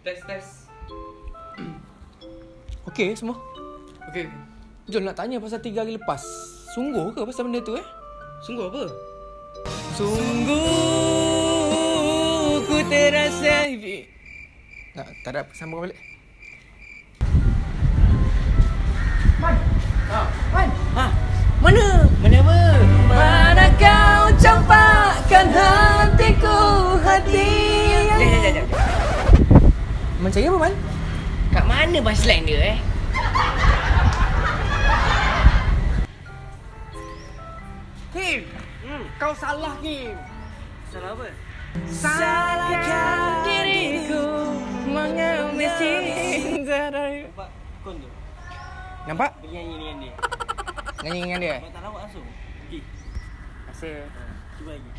Tes. Okey semua. Okey. Jom nak tanya pasal 3 hari lepas. Sungguh ke pasal benda tu Sungguh apa? Sungguh ku terasa. Tak ada apa, sambung balik. Man. Mana? Mana apa? Mana kau campakkan hatiku, hati yang... Macam apa, Man? Kat mana punchline dia Kim, kau salah, Kim. Salah apa? Salahkan diriku mengambil cinta dari... Nampak kon tu? Nampak? Pergi nyanyi dengan dia. Nyanyi dengan dia? Kau tak nampak langsung? Okey. Rasa... Cuba lagi.